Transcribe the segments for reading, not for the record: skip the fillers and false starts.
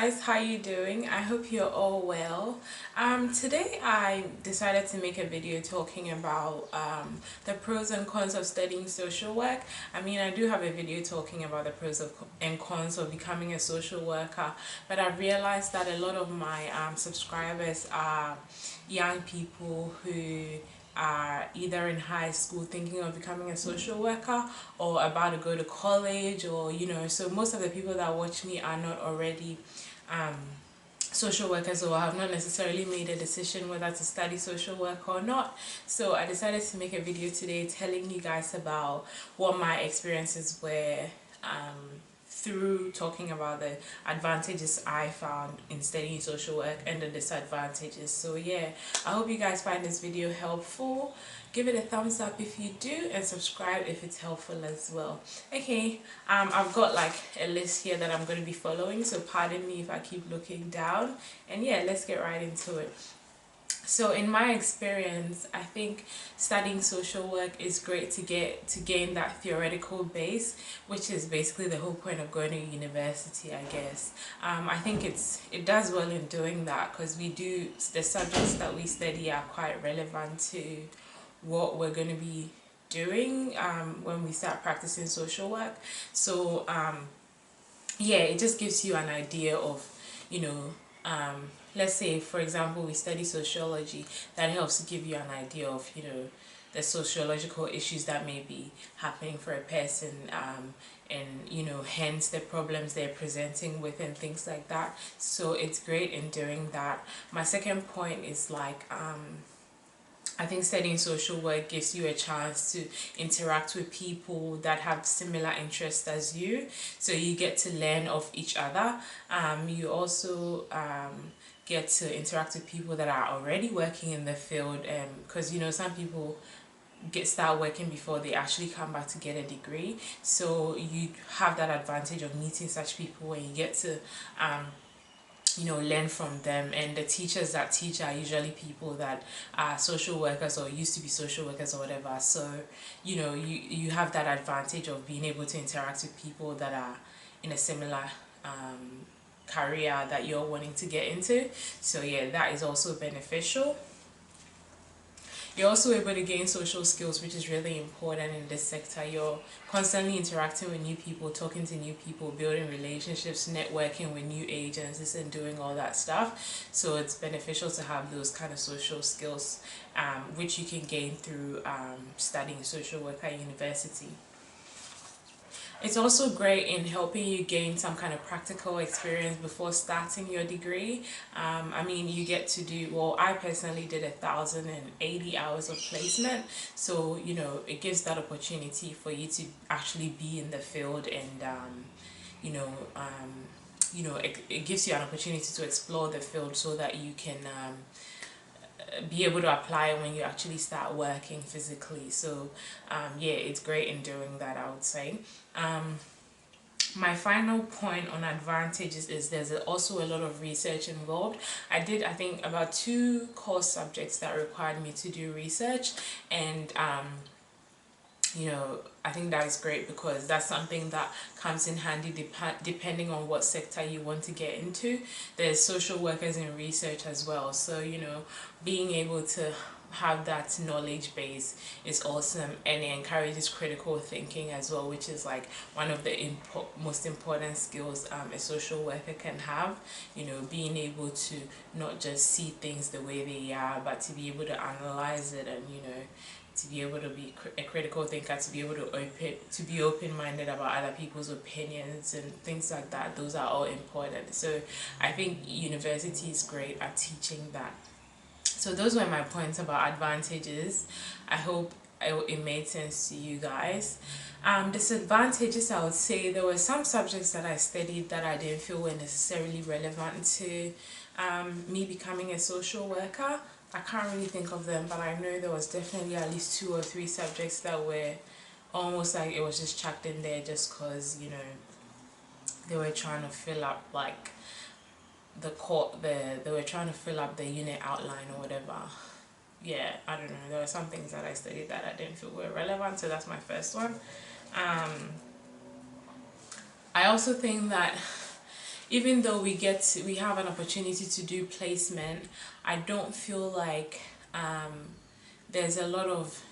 guys, how you doing? I hope you're all well. Today I decided to make a video talking about the pros and cons of studying social work. I mean, I do have a video talking about the and cons of becoming a social worker, but I've realized that a lot of my subscribers are young people who are either in high school thinking of becoming a social worker or about to go to college, or so most of the people that watch me are not already um, social workers or have not necessarily made a decision whether to study social work or not. So I decided to make a video today telling you guys about what my experiences were through talking about the advantages I found in studying social work and the disadvantages. So yeah, I hope you guys find this video helpful. Give it a thumbs up if you do, and subscribe if it's helpful as well. Okay, I've got like a list here that I'm going to be following, so pardon me if I keep looking down. And yeah, let's get right into it. So in my experience, I think studying social work is great to gain that theoretical base, which is basically the whole point of going to university, I guess. I think it does well in doing that, because the subjects that we study are quite relevant to what we're going to be doing when we start practicing social work. So yeah, it just gives you an idea of, you know, let's say for example we study sociology. That helps to give you an idea of, the sociological issues that may be happening for a person, and hence the problems they're presenting with and things like that. So it's great in doing that. My second point is like I think studying social work gives you a chance to interact with people that have similar interests as you, so you get to learn of each other. You also get to interact with people that are already working in the field, because some people start working before they actually come back to get a degree, so you have that advantage of meeting such people, and you get to learn from them. And the teachers that teach are usually people that are social workers or used to be social workers or whatever. So you have that advantage of being able to interact with people that are in a similar career that you're wanting to get into. So yeah, that is also beneficial. You're also able to gain social skills, which is really important in this sector. You're constantly interacting with new people, talking to new people, building relationships, networking with new agencies, and doing all that stuff. So it's beneficial to have those kind of social skills, which you can gain through studying social work at university. It's also great in helping you gain some kind of practical experience before starting your degree. I mean, you get to do, well, I personally did 1,080 hours of placement. So, it gives that opportunity for you to actually be in the field, and, it gives you an opportunity to explore the field so that you can be able to apply when you actually start working physically. So yeah, it's great in doing that, I would say. My final point on advantages is there's also a lot of research involved. I think about 2 core subjects that required me to do research, and I think that is great, because that's something that comes in handy depending on what sector you want to get into. There's social workers in research as well, so being able to have that knowledge base is awesome, and it encourages critical thinking as well, which is like one of the most important skills a social worker can have. Being able to not just see things the way they are, but to be able to analyze it, and to be able to be a critical thinker, to be able to be open-minded about other people's opinions and things like that. Those are all important. So I think university is great at teaching that. So those were my points about advantages. I hope it made sense to you guys. Disadvantages, I would say there were some subjects that I studied that I didn't feel were necessarily relevant to me becoming a social worker. I can't really think of them, but I know there was definitely at least 2 or 3 subjects that were almost like it was just chucked in there just because they were trying to fill up like they were trying to fill up the unit outline or whatever. Yeah, I don't know, there were some things that I studied that I didn't feel were relevant, so that's my first one. I also think that even though we have an opportunity to do placement, I don't feel like there's a lot of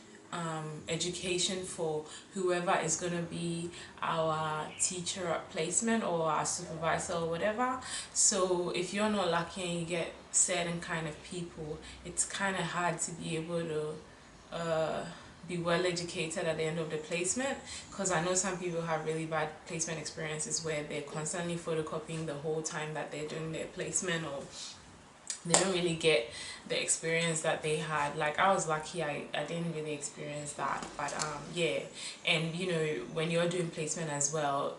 education for whoever is going to be our teacher at placement or our supervisor or whatever. So if you're not lucky and you get certain kind of people, it's kind of hard to be able to be well educated at the end of the placement, because I know some people have really bad placement experiences where they're constantly photocopying the whole time that they're doing their placement, or they don't really get the experience that they had. Like, I was lucky, I didn't really experience that, but yeah. And you know, when you're doing placement as well,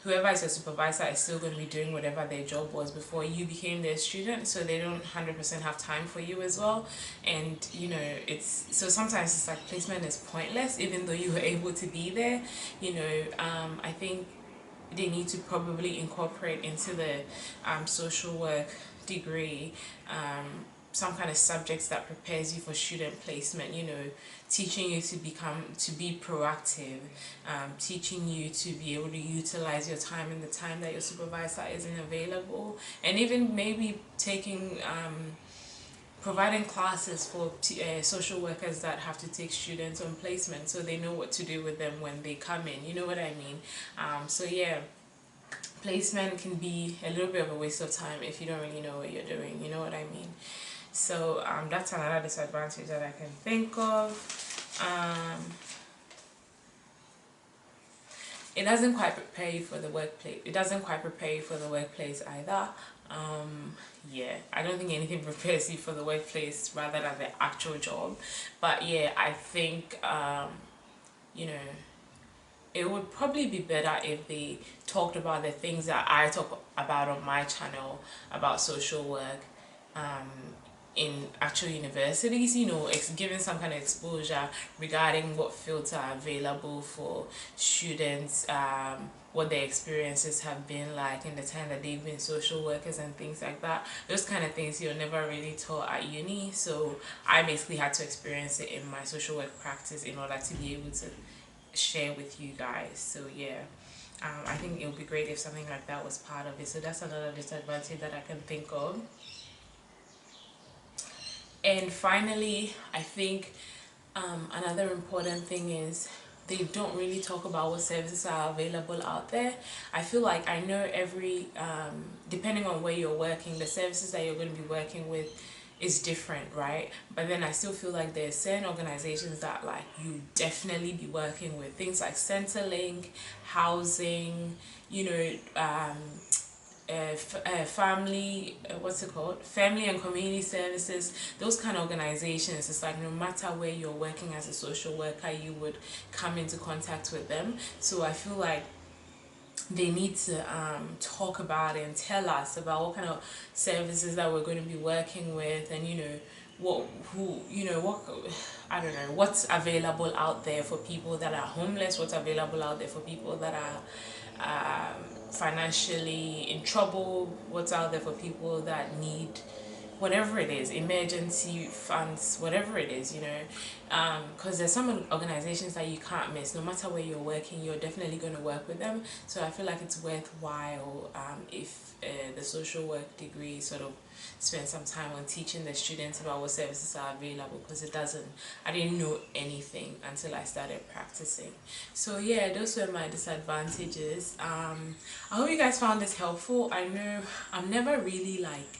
whoever is your supervisor is still going to be doing whatever their job was before you became their student, so they don't 100% have time for you as well. And you know, it's so sometimes it's like placement is pointless even though you were able to be there. You know, I think they need to probably incorporate into the social work degree some kind of subjects that prepares you for student placement, you know, teaching you to be proactive, teaching you to be able to utilize your time in the time that your supervisor isn't available, and even maybe providing classes for social workers that have to take students on placement, so they know what to do with them when they come in, you know what I mean. So yeah, placement can be a little bit of a waste of time if you don't really know what you're doing, you know what I mean. So that's another disadvantage that I can think of. It doesn't quite prepare you for the workplace. It doesn't quite prepare you for the workplace either. Yeah, I don't think anything prepares you for the workplace rather than the actual job. But yeah, I think you know, it would probably be better if they talked about the things that I talk about on my channel about social work in actual universities, you know, giving some kind of exposure regarding what fields are available for students, what their experiences have been like in the time that they've been social workers and things like that. Those kind of things you're never really taught at uni, so I basically had to experience it in my social work practice in order to be able to share with you guys. So yeah, I think it would be great if something like that was part of it. So that's another disadvantage that I can think of. And finally, I think another important thing is they don't really talk about what services are available out there. I feel like I know depending on where you're working, the services that you're going to be working with is different, right? But then I still feel like there's certain organizations that like you definitely be working with, things like Centerlink, housing, you know, family, what's it called, family and community services, those kind of organizations. It's like no matter where you're working as a social worker, you would come into contact with them. So I feel like they need to talk about it and tell us about what kind of services that we're going to be working with, and you know I don't know, what's available out there for people that are homeless, what's available out there for people that are financially in trouble, what's out there for people that need whatever it is, emergency funds, whatever it is, you know, because there's some organizations that you can't miss. No matter where you're working, you're definitely going to work with them. So I feel like it's worthwhile if the social work degree sort of spend some time on teaching the students about what services are available, because I didn't know anything until I started practicing. So yeah, those were my disadvantages. I hope you guys found this helpful. I know I'm never really like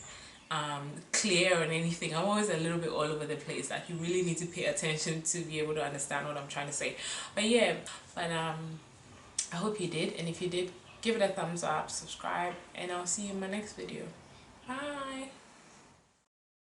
clear on anything. I'm always a little bit all over the place. Like, you really need to pay attention to be able to understand what I'm trying to say. But yeah, I hope you did, and if you did, give it a thumbs up, subscribe, and I'll see you in my next video. Bye.